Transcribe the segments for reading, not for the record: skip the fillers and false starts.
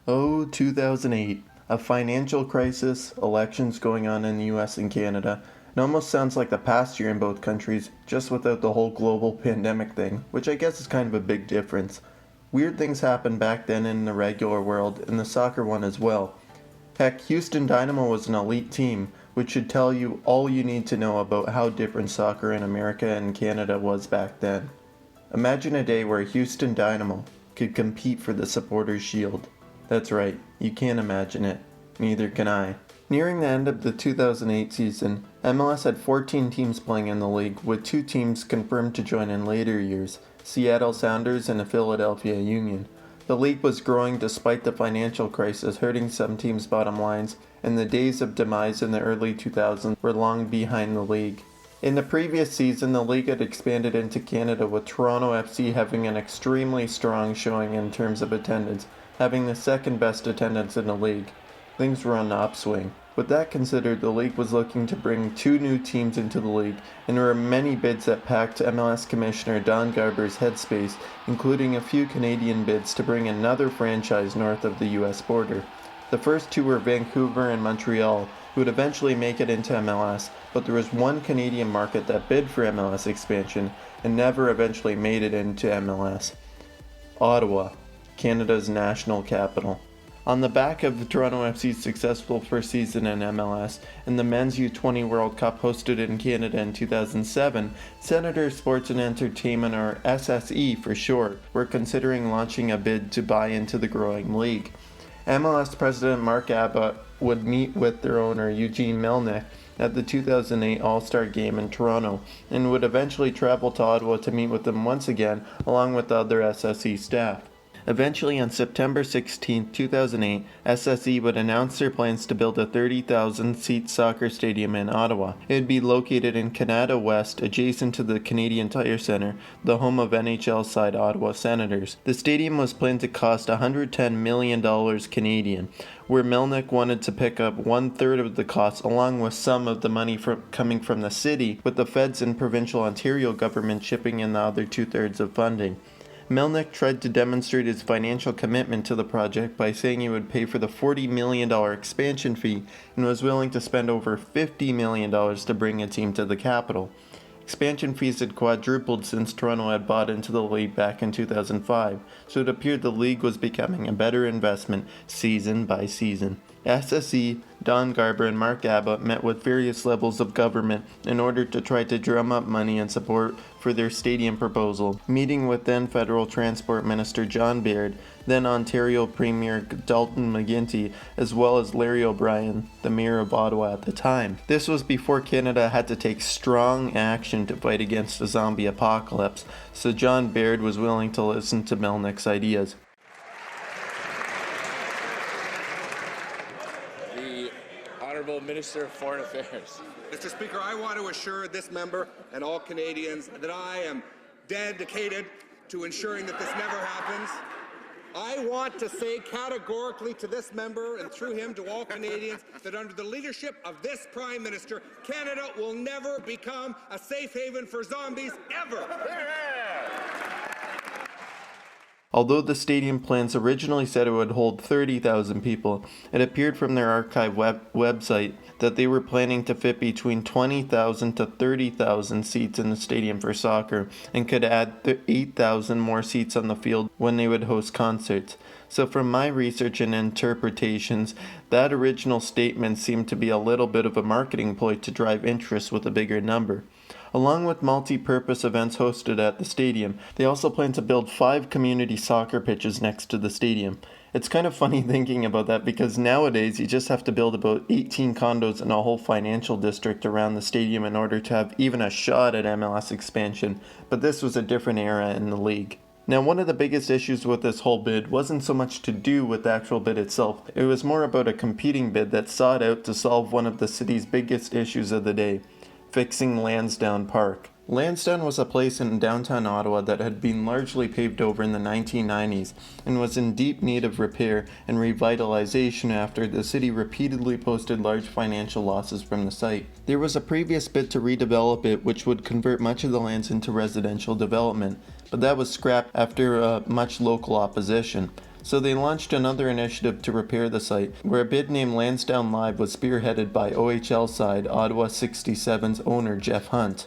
Oh, 2008. A financial crisis, elections going on in the US and Canada. It almost sounds like the past year in both countries, just without the whole global pandemic thing, which I guess is kind of a big difference. Weird things happened back then in the regular world, and the soccer one as well. Heck, Houston Dynamo was an elite team, which should tell you all you need to know about how different soccer in America and Canada was back then. Imagine a day where Houston Dynamo could compete for the Supporters' Shield. That's right, you can't imagine it. Neither can I. Nearing the end of the 2008 season, MLS had 14 teams playing in the league, with 2 teams confirmed to join in later years, Seattle Sounders and the Philadelphia Union. The league was growing despite the financial crisis hurting some teams' bottom lines, and the days of demise in the early 2000s were long behind the league. In the previous season, the league had expanded into Canada, with Toronto FC having an extremely strong showing in terms of attendance, having the second best attendance in the league. Things were on the upswing. With that considered, the league was looking to bring 2 new teams into the league, and there were many bids that packed MLS Commissioner Don Garber's headspace, including a few Canadian bids to bring another franchise north of the US border. The first 2 were Vancouver and Montreal, who would eventually make it into MLS, but there was one Canadian market that bid for MLS expansion and never eventually made it into MLS. Ottawa, Canada's national capital. On the back of Toronto FC's successful first season in MLS and the Men's U20 World Cup hosted in Canada in 2007, Senator Sports and Entertainment, or SSE for short, were considering launching a bid to buy into the growing league. MLS President Mark Abbott would meet with their owner Eugene Melnyk at the 2008 All-Star Game in Toronto and would eventually travel to Ottawa to meet with them once again along with the other SSE staff. Eventually, on September 16, 2008, SSE would announce their plans to build a 30,000-seat soccer stadium in Ottawa. It would be located in Canada West, adjacent to the Canadian Tire Centre, the home of NHL side Ottawa Senators. The stadium was planned to cost $110 million Canadian, where Melnyk wanted to pick up 1/3 of the cost, along with some of the money coming from the city, with the feds and provincial Ontario government chipping in the other 2/3 of funding. Melnyk tried to demonstrate his financial commitment to the project by saying he would pay for the $40 million expansion fee and was willing to spend over $50 million to bring a team to the capital. Expansion fees had quadrupled since Toronto had bought into the league back in 2005, so it appeared the league was becoming a better investment season by season. SSE, Don Garber, and Mark Abbott met with various levels of government in order to try to drum up money and support for their stadium proposal, meeting with then Federal Transport Minister John Baird, then Ontario Premier Dalton McGuinty, as well as Larry O'Brien, the Mayor of Ottawa at the time. This was before Canada had to take strong action to fight against the zombie apocalypse, so John Baird was willing to listen to Melnyk's ideas. Honourable Minister of Foreign Affairs. Mr. Speaker, I want to assure this member and all Canadians that I am dedicated to ensuring that this never happens. I want to say categorically to this member and through him to all Canadians that under the leadership of this Prime Minister, Canada will never become a safe haven for zombies, ever. Although the stadium plans originally said it would hold 30,000 people, it appeared from their archive website that they were planning to fit between 20,000 to 30,000 seats in the stadium for soccer and could add 8,000 more seats on the field when they would host concerts. So from my research and interpretations, that original statement seemed to be a little bit of a marketing ploy to drive interest with a bigger number. Along with multi-purpose events hosted at the stadium, they also plan to build 5 community soccer pitches next to the stadium. It's kind of funny thinking about that because nowadays you just have to build about 18 condos and a whole financial district around the stadium in order to have even a shot at MLS expansion, but this was a different era in the league. Now, one of the biggest issues with this whole bid wasn't so much to do with the actual bid itself, it was more about a competing bid that sought out to solve one of the city's biggest issues of the day: fixing Lansdowne Park. Lansdowne was a place in downtown Ottawa that had been largely paved over in the 1990s and was in deep need of repair and revitalization after the city repeatedly posted large financial losses from the site. There was a previous bid to redevelop it which would convert much of the lands into residential development, but that was scrapped after much local opposition. So they launched another initiative to repair the site, where a bid named Lansdowne Live was spearheaded by OHL side Ottawa 67's owner Jeff Hunt.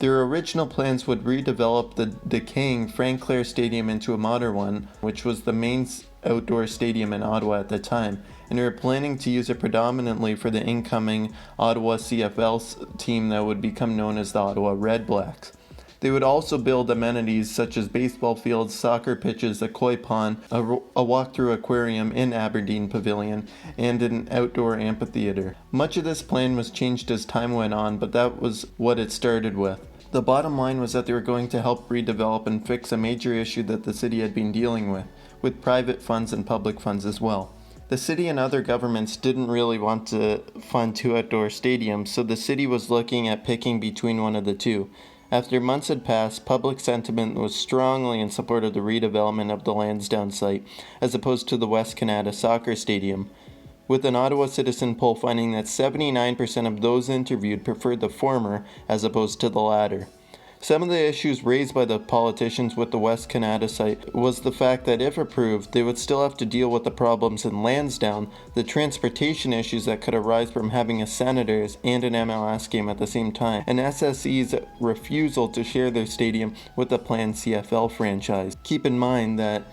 Their original plans would redevelop the decaying Frank Clair Stadium into a modern one, which was the main outdoor stadium in Ottawa at the time, and they were planning to use it predominantly for the incoming Ottawa CFL team that would become known as the Ottawa Red Blacks. They would also build amenities such as baseball fields, soccer pitches, a koi pond, a walk-through aquarium in Aberdeen Pavilion, and an outdoor amphitheater. Much of this plan was changed as time went on, but that was what it started with. The bottom line was that they were going to help redevelop and fix a major issue that the city had been dealing with private funds and public funds as well. The city and other governments didn't really want to fund two outdoor stadiums, so the city was looking at picking between one of the two. After months had passed, public sentiment was strongly in support of the redevelopment of the Lansdowne site, as opposed to the West Canada Soccer Stadium, with an Ottawa citizen poll finding that 79% of those interviewed preferred the former as opposed to the latter. Some of the issues raised by the politicians with the West Canada site was the fact that if approved, they would still have to deal with the problems in Lansdowne, the transportation issues that could arise from having a Senators and an MLS game at the same time, and SSE's refusal to share their stadium with the planned CFL franchise. Keep in mind that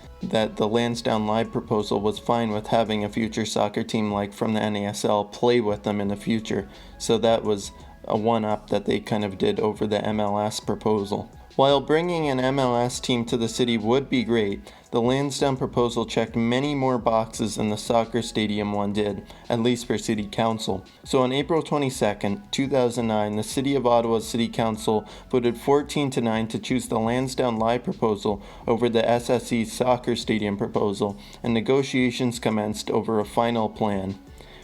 the Lansdowne Live proposal was fine with having a future soccer team like from the NASL play with them in the future, so that was a one-up that they kind of did over the MLS proposal. While bringing an MLS team to the city would be great, the Lansdowne proposal checked many more boxes than the soccer stadium one did, at least for City Council. So on April 22, 2009, the City of Ottawa City Council voted 14-9 to choose the Lansdowne Live proposal over the SSE soccer stadium proposal, and negotiations commenced over a final plan.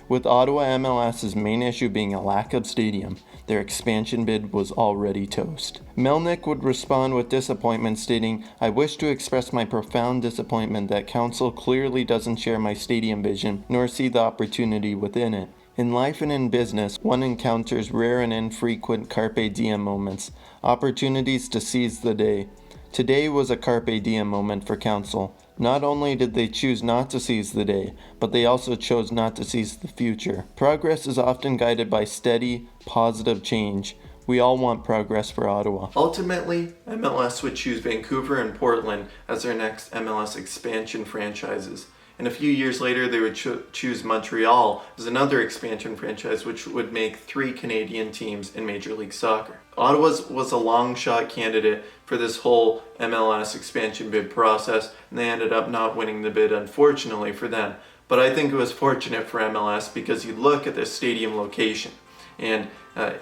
With Ottawa MLS's main issue being a lack of stadium, their expansion bid was already toast. Melnyk would respond with disappointment, stating, "I wish to express my profound disappointment that Council clearly doesn't share my stadium vision, nor see the opportunity within it. In life and in business, one encounters rare and infrequent carpe diem moments, opportunities to seize the day. Today was a carpe diem moment for Council. Not only did they choose not to seize the day, but they also chose not to seize the future. Progress is often guided by steady, positive change. We all want progress for Ottawa." Ultimately, MLS would choose Vancouver and Portland as their next MLS expansion franchises. And a few years later, they would choose Montreal as another expansion franchise, which would make 3 Canadian teams in Major League Soccer. Ottawa was a long shot candidate for this whole MLS expansion bid process, and they ended up not winning the bid, unfortunately for them. But I think it was fortunate for MLS because you look at the stadium location, and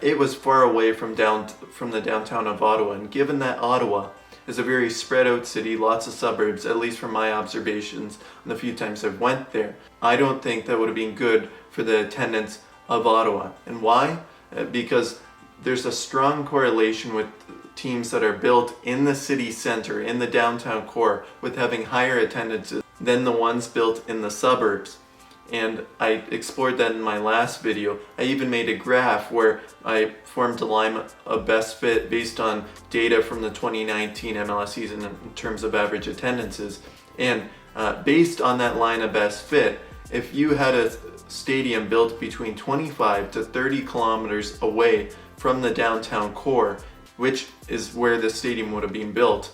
it was far away from the downtown of Ottawa. And given that Ottawa is a very spread out city, lots of suburbs, at least from my observations and the few times I've went there, I don't think that would have been good for the attendance of Ottawa. And why? Because there's a strong correlation with teams that are built in the city center, in the downtown core, with having higher attendances than the ones built in the suburbs. And I explored that in my last video. I even made a graph where I formed a line of best fit based on data from the 2019 MLS season in terms of average attendances. And based on that line of best fit, if you had a stadium built between 25 to 30 kilometers away from the downtown core, which is where the stadium would have been built,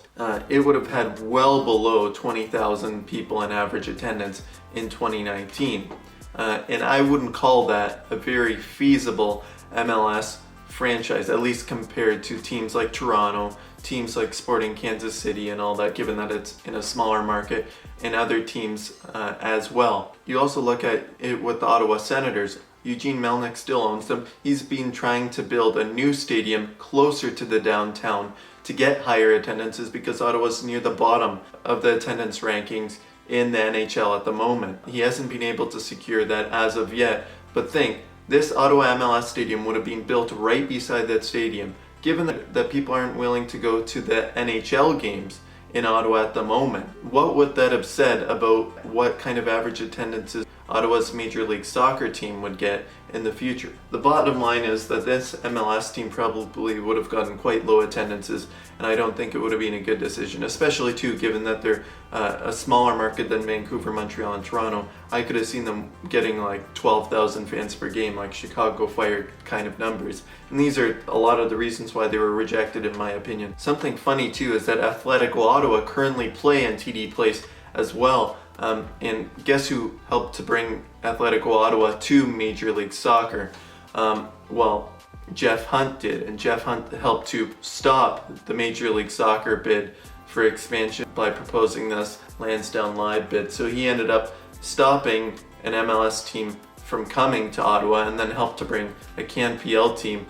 it would have had well below 20,000 people in average attendance in 2019. And I wouldn't call that a very feasible MLS franchise, at least compared to teams like Toronto, teams like Sporting Kansas City and all that, given that it's in a smaller market, and other teams as well. You also look at it with the Ottawa Senators. Eugene Melnyk still owns them. He's been trying to build a new stadium closer to the downtown to get higher attendances because Ottawa's near the bottom of the attendance rankings in the NHL at the moment. He hasn't been able to secure that as of yet, but think, this Ottawa MLS stadium would have been built right beside that stadium. Given that people aren't willing to go to the NHL games in Ottawa at the moment, what would that have said about what kind of average attendances Ottawa's Major League Soccer team would get in the future. The bottom line is that this MLS team probably would have gotten quite low attendances, and I don't think it would have been a good decision, especially too given that they're a smaller market than Vancouver, Montreal, and Toronto. I could have seen them getting like 12,000 fans per game, like Chicago Fire kind of numbers. And these are a lot of the reasons why they were rejected, in my opinion. Something funny too is that Atletico Ottawa currently play in TD Place as well. And guess who helped to bring Atletico Ottawa to Major League Soccer? Well, Jeff Hunt did, and Jeff Hunt helped to stop the Major League Soccer bid for expansion by proposing this Lansdowne Live bid. So he ended up stopping an MLS team from coming to Ottawa, and then helped to bring a CanPL team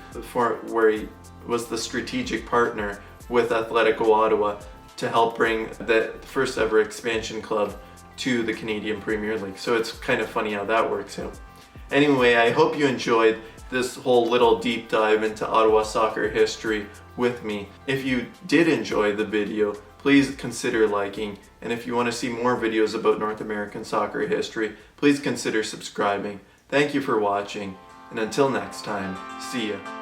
where he was the strategic partner with Atletico Ottawa to help bring the first ever expansion club to the Canadian Premier League. So it's kind of funny how that works out. Anyway, I hope you enjoyed this whole little deep dive into Ottawa soccer history with me. If you did enjoy the video, please consider liking, and if you want to see more videos about North American soccer history, please consider subscribing. Thank you for watching, and until next time, see ya.